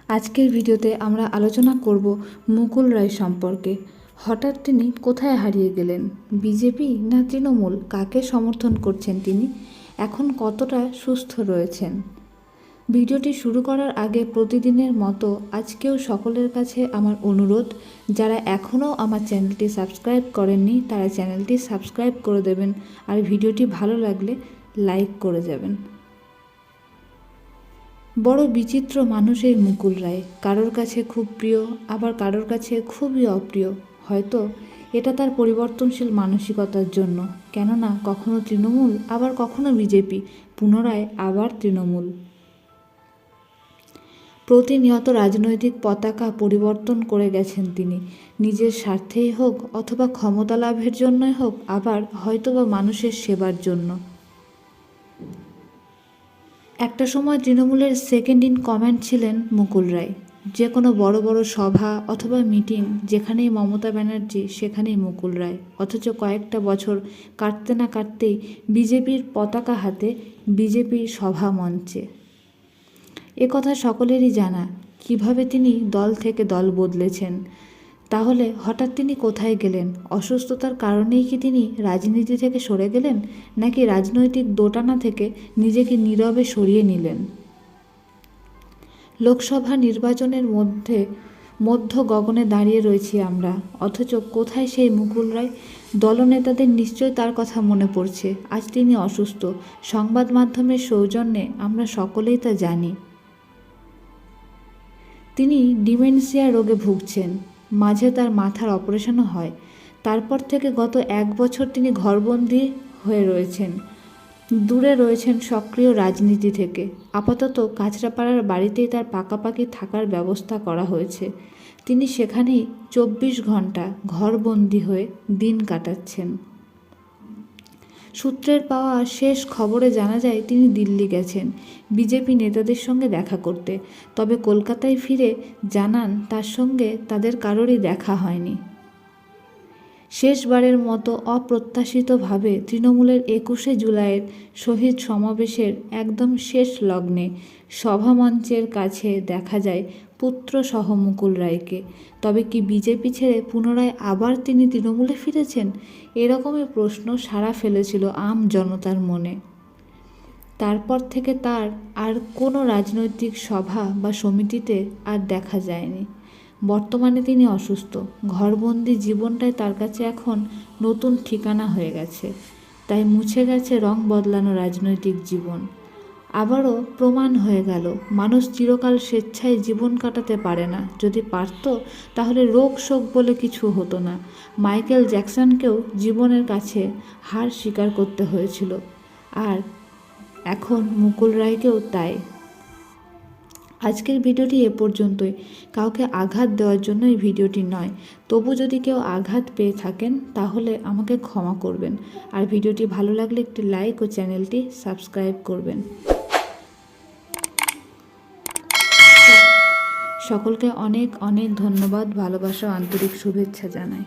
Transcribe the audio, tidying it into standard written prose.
আজকের ভিডিওতে আমরা আলোচনা করব মুকুল রায় সম্পর্কে। হঠাৎ তিনি কোথায় হারিয়ে গেলেন? বিজেপি না তৃণমূল? কাকে সমর্থন করছেন তিনি? এখন কতটা সুস্থ রয়েছেন? ভিডিওটি শুরু করার আগে প্রতিদিনের মতো আজকেও সকলের কাছে আমার অনুরোধ, যারা এখনও আমার চ্যানেলটি সাবস্ক্রাইব করেননি তারা চ্যানেলটি সাবস্ক্রাইব করে দেবেন, আর ভিডিওটি ভালো লাগলে লাইক করে যাবেন। বড় বিচিত্র মানুষ এই মুকুল রায়। কারোর কাছে খুব প্রিয়, আবার কারোর কাছে খুবই অপ্রিয়। হয়তো এটা তার পরিবর্তনশীল মানসিকতার জন্য, কেননা কখনো তৃণমূল, আবার কখনো বিজেপি, পুনরায় আবার তৃণমূল। প্রতিনিয়ত রাজনৈতিক পতাকা পরিবর্তন করে গেছেন তিনি, নিজের স্বার্থেই হোক অথবা ক্ষমতা লাভের জন্যই হোক, আবার হয়তোবা মানুষের সেবার জন্য। একটা সময় তৃণমূলের সেকেন্ড ইন কমান্ড ছিলেন মুকুল রায়। যে কোনো বড় বড় সভা অথবা মিটিং যেখানেই মমতা ব্যানার্জি সেখানেই মুকুল রায়। অথচ কয়েকটা বছর কাটতে না কাটতেই বিজেপির পতাকা হাতে বিজেপির সভা মঞ্চে। কথা সকলেরই জানা কিভাবে তিনি দল থেকে দল বদলেছেন। তাহলে হঠাৎ তিনি কোথায় গেলেন? অসুস্থতার কারণেই কি তিনি রাজনীতি থেকে সরে গেলেন, নাকি রাজনৈতিক দোটানা থেকে নিজেকে নীরবে সরিয়ে নিলেন? লোকসভা নির্বাচনের মধ্য গগনে দাঁড়িয়ে রয়েছি আমরা, অথচ কোথায় সেই মুকুল রায়? দলনেতাদের নিশ্চয় তার কথা মনে পড়ছে। আজ তিনি অসুস্থ, সংবাদ মাধ্যমের সৌজন্যে আমরা সকলেই তা জানি। তিনি ডিমেনশিয়া রোগে ভুগছেন, মাঝে তার মাথার অপারেশনও হয়। তারপর থেকে গত 1 বছর তিনি ঘরবন্দি হয়ে রয়েছেন, দূরে রয়েছেন সক্রিয় রাজনীতি থেকে। আপাতত কাঁচরাপাড়ার বাড়িতেই তার পাকাপাকি থাকার ব্যবস্থা করা হয়েছে। তিনি সেখানেই 24 ঘন্টা ঘরবন্দি হয়ে দিন কাটাচ্ছেন। সূত্রের পাওয়া শেষ খবরে জানা যায় তিনি দিল্লি গেছেন বিজেপি নেতাদের সঙ্গে দেখা করতে। তবে কলকাতায় ফিরে জানান তার সঙ্গে তাদের কারোরই দেখা হয়নি। শেষবারের মতো অপ্রত্যাশিতভাবে তৃণমূলের 21শে জুলাইয়ের শহীদ সমাবেশের একদম শেষ লগ্নে সভামঞ্চের কাছে দেখা যায় পুত্রসহ মুকুল রায়কে। তবে কি বিজেপি ছেড়ে পুনরায় আবার তিনি তৃণমূলে ফিরেছেন? এরকমই প্রশ্ন সাড়া ফেলেছিল আম জনতার মনে। তারপর থেকে তার আর কোনো রাজনৈতিক সভা বা সমিতিতে আর দেখা যায়নি। বর্তমানে তিনি অসুস্থ, ঘরবন্দি জীবনটাই তার কাছে এখন নতুন ঠিকানা হয়ে গেছে। তাই মুছে গেছে রং বদলানো রাজনৈতিক জীবন। আবারও প্রমাণ হয়ে গেল মানুষ চিরকাল স্বেচ্ছায় জীবন কাটাতে পারে না। যদি পারত তাহলে রোগ শোক বলে কিছু হতো না। মাইকেল জ্যাকসনকেও জীবনের কাছে হার স্বীকার করতে হয়েছিল, আর এখন মুকুল রায়কেও তাই। আজকের ভিডিওটি এ পর্যন্তই। কাউকে আঘাত দেওয়ার জন্য এই ভিডিওটি নয়। তবু যদি কেউ আঘাত পেয়ে থাকেন তাহলে আমাকে ক্ষমা করবেন, আর ভিডিওটি ভালো লাগলে একটি লাইক ও চ্যানেলটি সাবস্ক্রাইব করবেন। সকলকে অনেক অনেক ধন্যবাদ, ভালোবাসা, আন্তরিক শুভেচ্ছা জানাই।